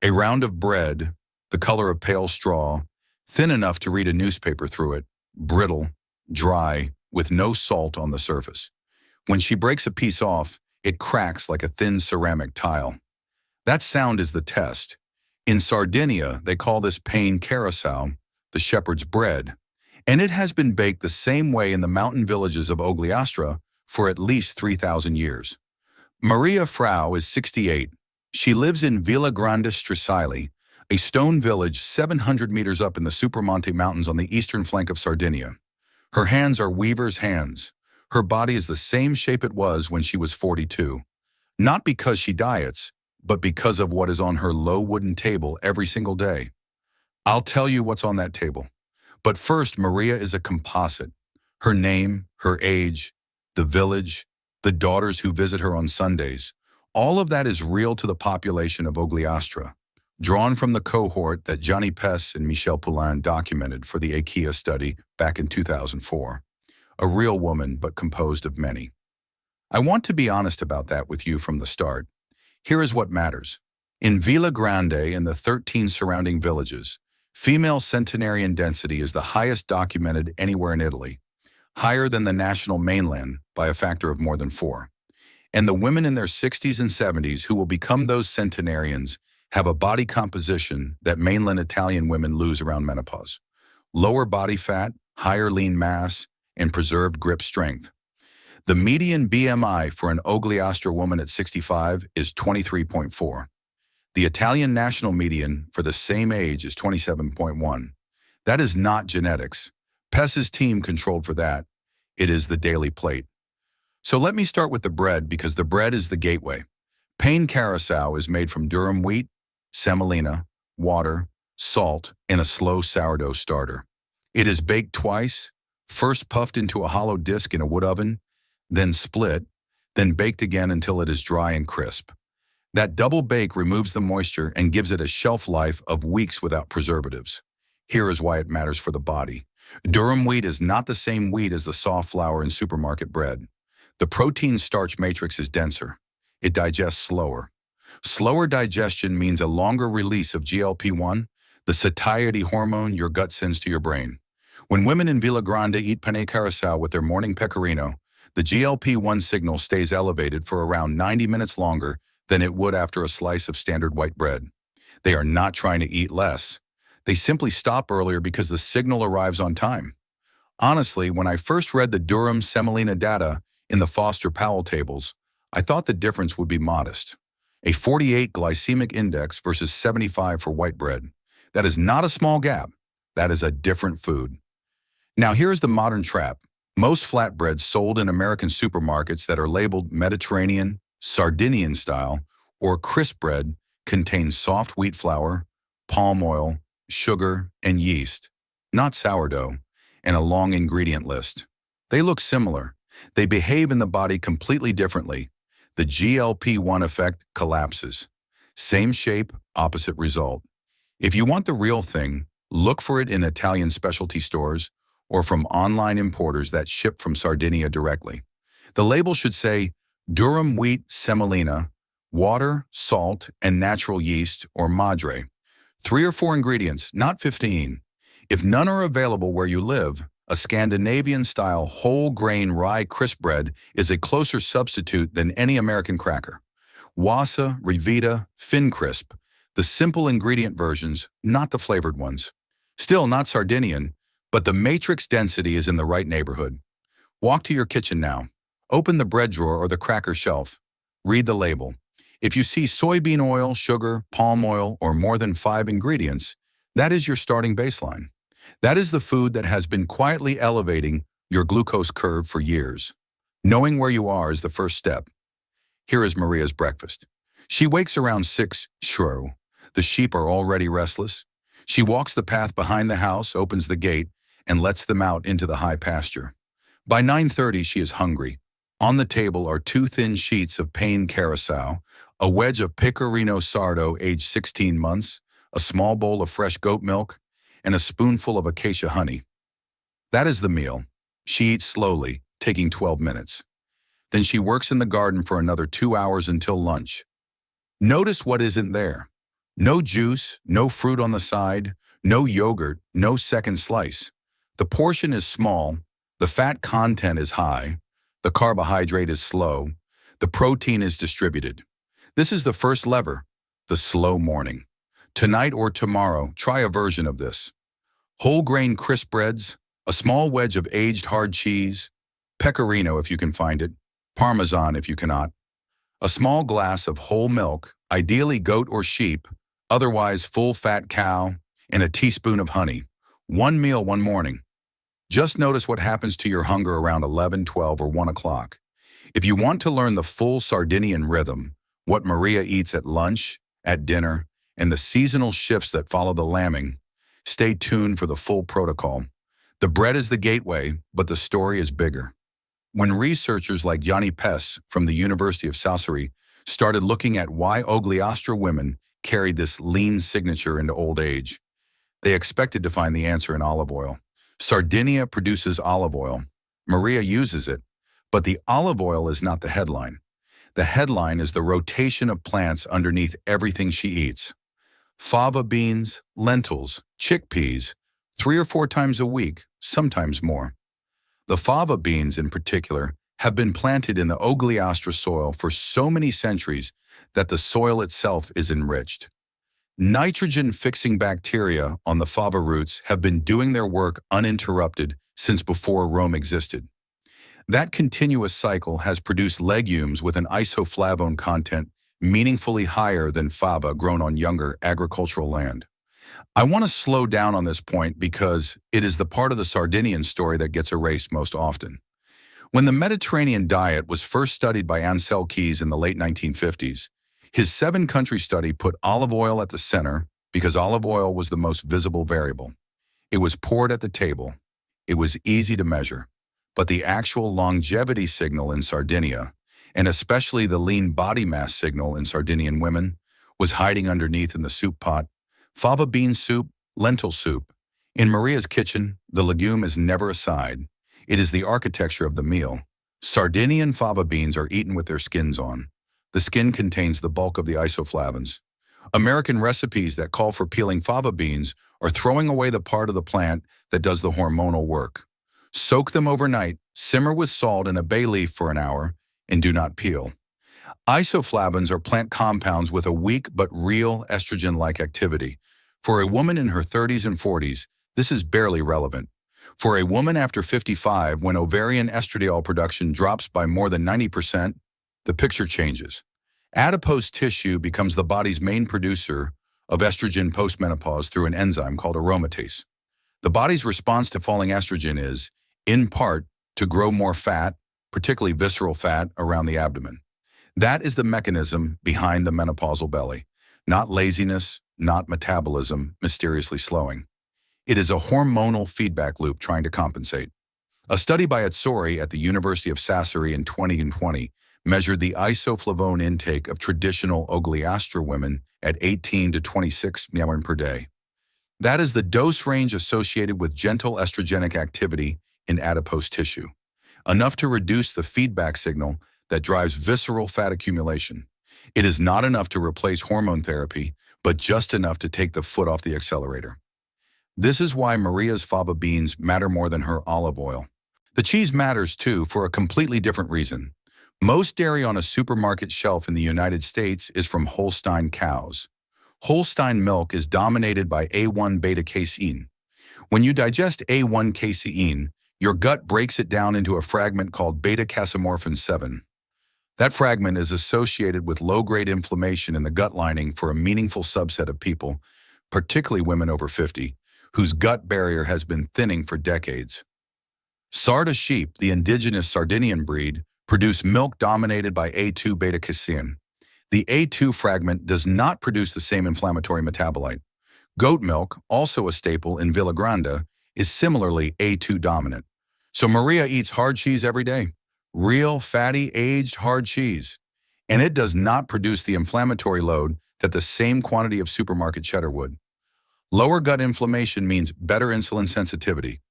A round of bread, the color of pale straw, thin enough to read a newspaper through it, brittle, dry, with no salt on the surface. When she breaks a piece off, it cracks like a thin ceramic tile. That sound is the test. In Sardinia, they call this pain carousel, the shepherd's bread, and it has been baked the same way in the mountain villages of Ogliastra for at least 3,000 years. Maria Frau is 68. She lives in Villa Grande Strisili, a stone village 700 meters up in the Supermonte Mountains on the eastern flank of Sardinia. Her hands are weaver's hands. Her body is the same shape it was when she was 42. Not because she diets, but because of what is on her low wooden table every single day. I'll tell you what's on that table. But first, Maria is a composite. Her name, her age, the village, the daughters who visit her on Sundays, all of that is real to the population of Ogliastra, drawn from the cohort that Johnny Pess and Michel Poulain documented for the IKEA study back in 2004. A real woman, but composed of many. I want to be honest about that with you from the start. Here is what matters. In Villa Grande and the 13 surrounding villages, female centenarian density is the highest documented anywhere in Italy, higher than the national mainland by a factor of more than 4. And the women in their 60s and 70s who will become those centenarians have a body composition that mainland Italian women lose around menopause. Lower body fat, higher lean mass, and preserved grip strength. The median BMI for an Ogliastra woman at 65 is 23.4. The Italian national median for the same age is 27.1. That is not genetics. Pess's team controlled for that. It is the daily plate. So let me start with the bread because the bread is the gateway. Pain carousel is made from durum wheat, semolina, water, salt, and a slow sourdough starter. It is baked twice, first puffed into a hollow disc in a wood oven, then split, then baked again until it is dry and crisp. That double bake removes the moisture and gives it a shelf life of weeks without preservatives. Here is why it matters for the body. Durum wheat is not the same wheat as the soft flour in supermarket bread. The protein-starch matrix is denser. It digests slower. Slower digestion means a longer release of GLP-1, the satiety hormone your gut sends to your brain. When women in Villa Grande eat penne carousel with their morning pecorino, the GLP-1 signal stays elevated for around 90 minutes longer than it would after a slice of standard white bread. They are not trying to eat less. They simply stop earlier because the signal arrives on time. Honestly, when I first read the durum semolina data in the Foster-Powell tables, I thought the difference would be modest. A 48 glycemic index versus 75 for white bread. That is not a small gap. That is a different food. Now here's the modern trap. Most flatbreads sold in American supermarkets that are labeled Mediterranean, Sardinian style, or crisp bread contain soft wheat flour, palm oil, sugar, and yeast, not sourdough, and a long ingredient list. They look similar. They behave in the body completely differently. The GLP-1 effect collapses. Same shape, opposite result. If you want the real thing, look for it in Italian specialty stores or from online importers that ship from Sardinia directly. The label should say durum wheat semolina, water, salt, and natural yeast or madre. 3 or 4 ingredients, not 15. If none are available where you live, a Scandinavian-style whole-grain rye crisp bread is a closer substitute than any American cracker. Wassa, Rivita, Fin-Crisp, the simple ingredient versions, not the flavored ones. Still not Sardinian, but the matrix density is in the right neighborhood. Walk to your kitchen now. Open the bread drawer or the cracker shelf. Read the label. If you see soybean oil, sugar, palm oil, or more than 5 ingredients, that is your starting baseline. That is the food that has been quietly elevating your glucose curve for years. Knowing where you are is the first step. Here is Maria's breakfast. She wakes around 6 shrew. The sheep are already restless. She walks the path behind the house, opens the gate, and lets them out into the high pasture. By 9:30, she is hungry. On the table are 2 thin sheets of pain carousel, a wedge of pecorino sardo aged 16 months, a small bowl of fresh goat milk, and a spoonful of acacia honey. That is the meal. She eats slowly, taking 12 minutes. Then she works in the garden for another 2 hours until lunch. Notice what isn't there. No juice, no fruit on the side, no yogurt, no second slice. The portion is small, the fat content is high, the carbohydrate is slow, the protein is distributed. This is the first lever, the slow morning. Tonight or tomorrow, try a version of this. Whole grain crisp breads, a small wedge of aged hard cheese, pecorino if you can find it, parmesan if you cannot, a small glass of whole milk, ideally goat or sheep, otherwise full-fat cow, and a teaspoon of honey. One meal one morning. Just notice what happens to your hunger around 11, 12, or 1 o'clock. If you want to learn the full Sardinian rhythm, what Maria eats at lunch, at dinner, and the seasonal shifts that follow the lambing, stay tuned for the full protocol. The bread is the gateway, but the story is bigger. When researchers like Yanni Pes from the University of Sassari started looking at why Ogliastra women carried this lean signature into old age, they expected to find the answer in olive oil. Sardinia produces olive oil. Maria uses it, but the olive oil is not the headline. The headline is the rotation of plants underneath everything she eats. Fava beans, lentils, chickpeas, 3 or 4 times a week, sometimes more. The fava beans in particular have been planted in the Ogliastra soil for so many centuries that the soil itself is enriched. Nitrogen-fixing bacteria on the fava roots have been doing their work uninterrupted since before Rome existed. That continuous cycle has produced legumes with an isoflavone content meaningfully higher than fava grown on younger agricultural land. I want to slow down on this point because it is the part of the Sardinian story that gets erased most often. When the Mediterranean diet was first studied by Ansel Keys in the late 1950s, his 7-country study put olive oil at the center because olive oil was the most visible variable. It was poured at the table. It was easy to measure. But the actual longevity signal in Sardinia, and especially the lean body mass signal in Sardinian women, was hiding underneath in the soup pot. Fava bean soup, lentil soup. In Maria's kitchen, the legume is never a side. It is the architecture of the meal. Sardinian fava beans are eaten with their skins on. The skin contains the bulk of the isoflavones. American recipes that call for peeling fava beans are throwing away the part of the plant that does the hormonal work. Soak them overnight, simmer with salt and a bay leaf for an hour, and do not peel. Isoflavones are plant compounds with a weak but real estrogen-like activity. For a woman in her 30s and 40s, this is barely relevant. For a woman after 55, when ovarian estradiol production drops by more than 90%, the picture changes. Adipose tissue becomes the body's main producer of estrogen postmenopause through an enzyme called aromatase. The body's response to falling estrogen is, in part, to grow more fat, particularly visceral fat, around the abdomen. That is the mechanism behind the menopausal belly. Not laziness, not metabolism mysteriously slowing. It is a hormonal feedback loop trying to compensate. A study by Azzori at the University of Sassari in 2020 measured the isoflavone intake of traditional Ogliastra women at 18 to 26 mg per day. That is the dose range associated with gentle estrogenic activity in adipose tissue, enough to reduce the feedback signal that drives visceral fat accumulation. It is not enough to replace hormone therapy, but just enough to take the foot off the accelerator. This is why Maria's fava beans matter more than her olive oil. The cheese matters too for a completely different reason. Most dairy on a supermarket shelf in the United States is from Holstein cows. Holstein milk is dominated by A1 beta-casein. When you digest A1 casein, your gut breaks it down into a fragment called beta-casomorphin 7. That fragment is associated with low-grade inflammation in the gut lining for a meaningful subset of people, particularly women over 50, whose gut barrier has been thinning for decades. Sarda sheep, the indigenous Sardinian breed, produce milk dominated by A2 beta-casein. The A2 fragment does not produce the same inflammatory metabolite. Goat milk, also a staple in Villa Grande, is similarly A2 dominant. So Maria eats hard cheese every day. Real, fatty, aged hard cheese. And it does not produce the inflammatory load that the same quantity of supermarket cheddar would. Lower gut inflammation means better insulin sensitivity.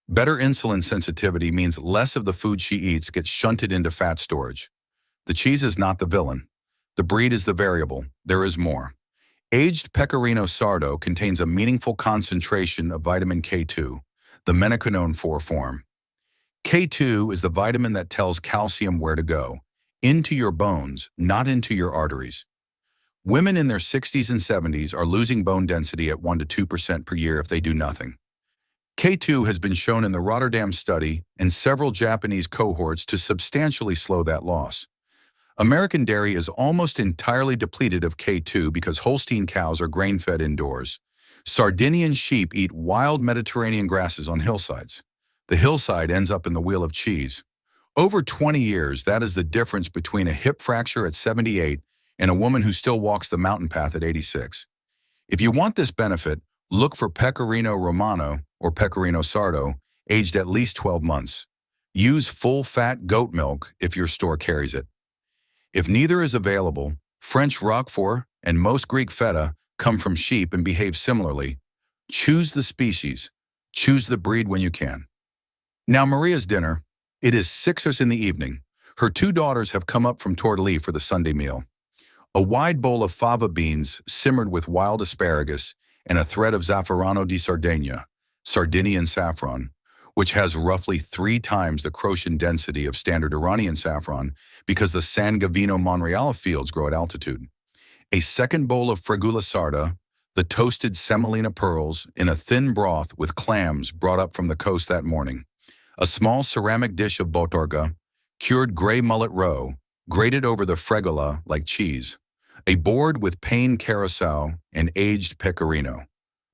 Better insulin sensitivity means less of the food she eats gets shunted into fat storage. The cheese is not the villain. The breed is the variable. There is more. Aged Pecorino Sardo contains a meaningful concentration of vitamin K2, the menoquinone 4 form. K2 is the vitamin that tells calcium where to go, into your bones, not into your arteries. Women in their 60s and 70s are losing bone density at 1 to 2% per year if they do nothing. K2 has been shown in the Rotterdam study and several Japanese cohorts to substantially slow that loss. American dairy is almost entirely depleted of K2 because Holstein cows are grain-fed indoors. Sardinian sheep eat wild Mediterranean grasses on hillsides. The hillside ends up in the wheel of cheese. Over 20 years, that is the difference between a hip fracture at 78 and a woman who still walks the mountain path at 86. If you want this benefit, look for Pecorino Romano or Pecorino Sardo, aged at least 12 months. Use full-fat goat milk if your store carries it. If neither is available, French Roquefort and most Greek feta come from sheep and behave similarly. Choose the species. Choose the breed when you can. Now Maria's dinner. It is 6 in the evening. Her 2 daughters have come up from Tortellini for the Sunday meal. A wide bowl of fava beans simmered with wild asparagus and a thread of Zafferano di Sardegna, Sardinian saffron, which has roughly 3 times the Croatian density of standard Iranian saffron because the San Gavino Monreale fields grow at altitude. A second bowl of Fragula sarda, the toasted semolina pearls in a thin broth with clams brought up from the coast that morning. A small ceramic dish of botorga, cured gray mullet roe, grated over the fregola like cheese. A board with pane carousel and aged pecorino.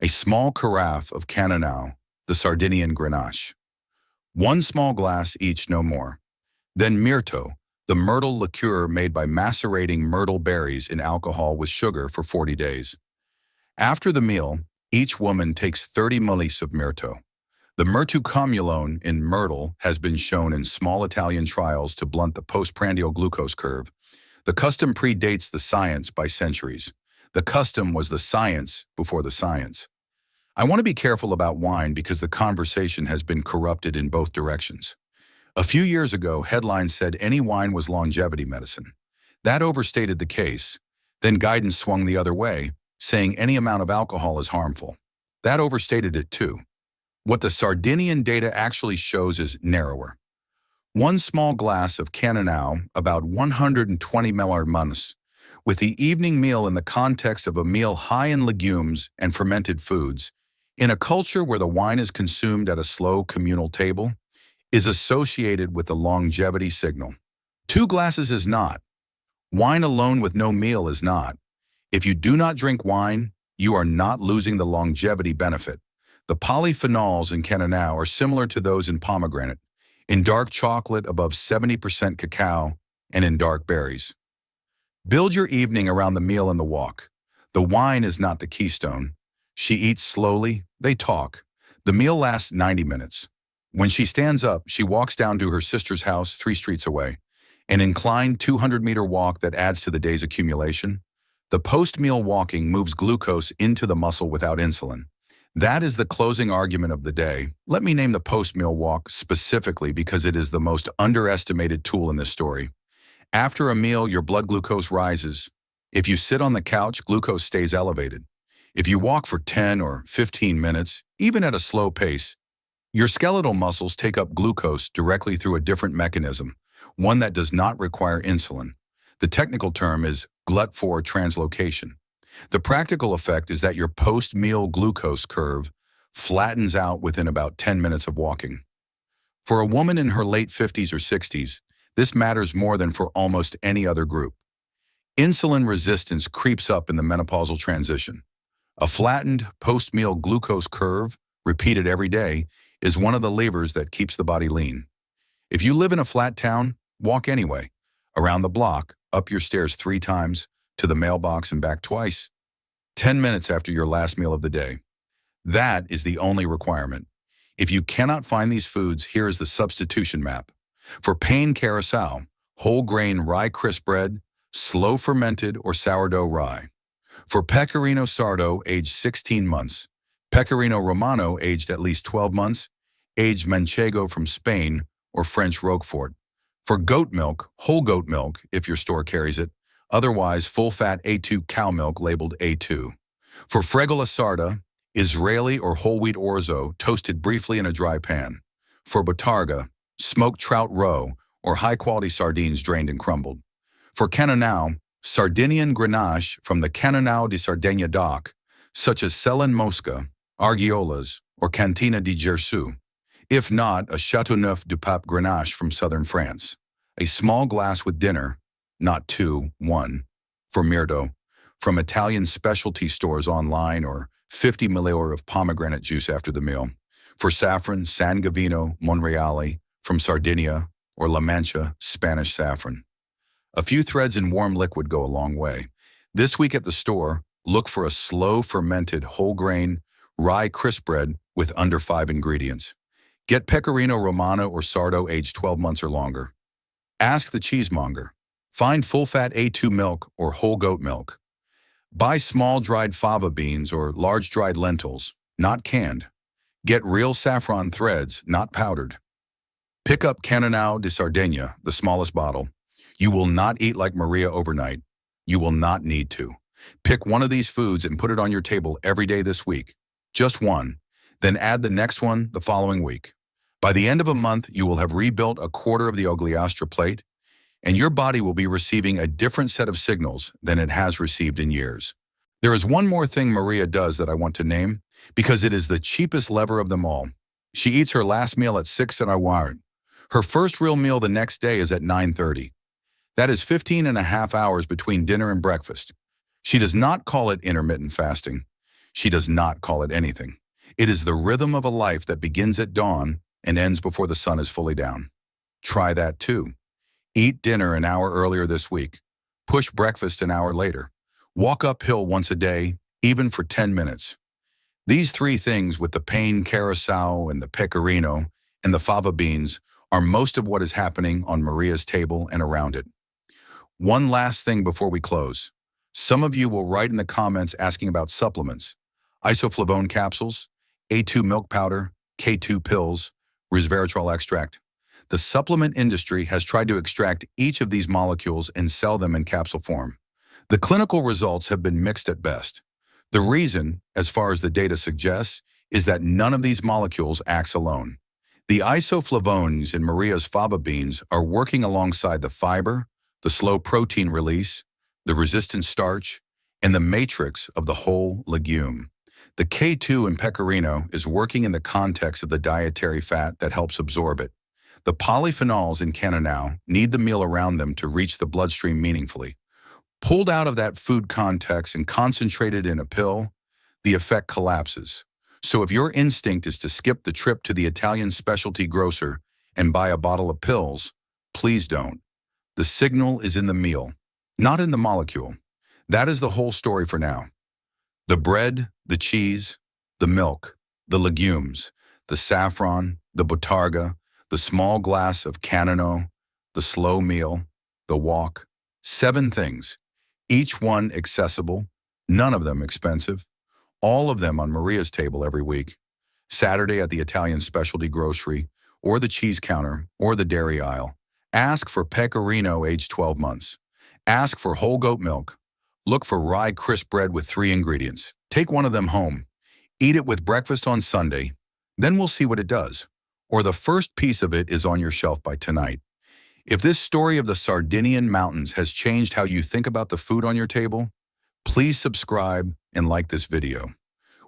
A small carafe of Cannonau, the Sardinian Grenache. 1 small glass each, no more. Then Mirto, the myrtle liqueur made by macerating myrtle berries in alcohol with sugar for 40 days. After the meal, each woman takes 30 ml of Mirto. The mirtucamulone in myrtle has been shown in small Italian trials to blunt the postprandial glucose curve. The custom predates the science by centuries. The custom was the science before the science. I want to be careful about wine because the conversation has been corrupted in both directions. A few years ago, headlines said any wine was longevity medicine. That overstated the case. Then guidance swung the other way, saying any amount of alcohol is harmful. That overstated it too. What the Sardinian data actually shows is narrower. 1 small glass of Cannonau, about 120 ml, with the evening meal in the context of a meal high in legumes and fermented foods, in a culture where the wine is consumed at a slow communal table, is associated with the longevity signal. 2 glasses is not. Wine alone with no meal is not. If you do not drink wine, you are not losing the longevity benefit. The polyphenols in Cannonau are similar to those in pomegranate, in dark chocolate above 70% cacao, and in dark berries. Build your evening around the meal and the walk. The wine is not the keystone. She eats slowly, they talk. The meal lasts 90 minutes. When she stands up, she walks down to her sister's house 3 streets away, an inclined 200-meter walk that adds to the day's accumulation. The post-meal walking moves glucose into the muscle without insulin. That is the closing argument of the day. Let me name the post-meal walk specifically because it is the most underestimated tool in this story. After a meal, your blood glucose rises. If you sit on the couch, glucose stays elevated. If you walk for 10 or 15 minutes, even at a slow pace, your skeletal muscles take up glucose directly through a different mechanism, one that does not require insulin. The technical term is GLUT4 translocation. The practical effect is that your post-meal glucose curve flattens out within about 10 minutes of walking. For a woman in her late 50s or 60s, this matters more than for almost any other group. Insulin resistance creeps up in the menopausal transition. A flattened post-meal glucose curve, repeated every day, is one of the levers that keeps the body lean. If you live in a flat town, walk anyway. Around the block, up your stairs 3 times, to the mailbox and back twice. 10 minutes after your last meal of the day. That is the only requirement. If you cannot find these foods, here is the substitution map. For pane carousel, whole grain rye crisp bread, slow fermented or sourdough rye. For Pecorino Sardo, aged 16 months. Pecorino Romano, aged at least 12 months. Aged Manchego from Spain or French Roquefort. For goat milk, whole goat milk, if your store carries it, otherwise full-fat A2 cow milk labeled A2. For fregola sarda, Israeli or whole wheat orzo toasted briefly in a dry pan. For botarga, smoked trout roe or high-quality sardines drained and crumbled. For canonau, Sardinian grenache from the Canonau di Sardegna dock, such as Cellen Mosca, Argiolas, or Cantina di Gersu. If not, a Chateauneuf du Pape grenache from southern France. A small glass with dinner, not two, one. For Mirdo, from Italian specialty stores online, or 50 milliliter of pomegranate juice after the meal. For saffron, San Gavino, Monreale, from Sardinia, or La Mancha, Spanish saffron. A few threads in warm liquid go a long way. This week at the store, look for a slow fermented whole grain rye crisp bread with under 5 ingredients. Get Pecorino Romano or Sardo aged 12 months or longer. Ask the cheesemonger. Find full-fat A2 milk or whole goat milk. Buy small dried fava beans or large dried lentils, not canned. Get real saffron threads, not powdered. Pick up Canonau di Sardegna, the smallest bottle. You will not eat like Maria overnight. You will not need to. Pick one of these foods and put it on your table every day this week. Just one. Then add the next one the following week. By the end of a month, you will have rebuilt a quarter of the Ogliastra plate, and your body will be receiving a different set of signals than it has received in years. There is one more thing Maria does that I want to name, because it is the cheapest lever of them all. She eats her last meal at 6 and hour. Her first real meal the next day is at 9:30. That is 15 and a half hours between dinner and breakfast. She does not call it intermittent fasting. She does not call it anything. It is the rhythm of a life that begins at dawn and ends before the sun is fully down. Try that too. Eat dinner an hour earlier this week. Push breakfast an hour later. Walk uphill once a day, even for 10 minutes. These three things with the pain carousel and the pecorino and the fava beans are most of what is happening on Maria's table and around it. One last thing before we close. Some of you will write in the comments asking about supplements. Isoflavone capsules, A2 milk powder, K2 pills, resveratrol extract. The supplement industry has tried to extract each of these molecules and sell them in capsule form. The clinical results have been mixed at best. The reason, as far as the data suggests, is that none of these molecules acts alone. The isoflavones in Maria's fava beans are working alongside the fiber, the slow protein release, the resistant starch, and the matrix of the whole legume. The K2 in pecorino is working in the context of the dietary fat that helps absorb it. The polyphenols in canonau need the meal around them to reach the bloodstream meaningfully. Pulled out of that food context and concentrated in a pill, the effect collapses. So if your instinct is to skip the trip to the Italian specialty grocer and buy a bottle of pills, please don't. The signal is in the meal, not in the molecule. That is the whole story for now. The bread, the cheese, the milk, the legumes, the saffron, the botarga, the small glass of canonau, the slow meal, the walk. 7 things, each one accessible, none of them expensive, all of them on Maria's table every week. Saturday at the Italian specialty grocery, or the cheese counter, or the dairy aisle. Ask for pecorino aged 12 months. Ask for whole goat milk. Look for rye crisp bread with 3 ingredients. Take one of them home. Eat it with breakfast on Sunday. Then we'll see what it does. Or the first piece of it is on your shelf by tonight. If this story of the Sardinian mountains has changed how you think about the food on your table, please subscribe and like this video.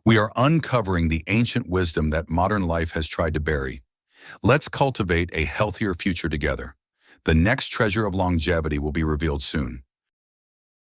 We are uncovering the ancient wisdom that modern life has tried to bury. Let's cultivate a healthier future together. The next treasure of longevity will be revealed soon.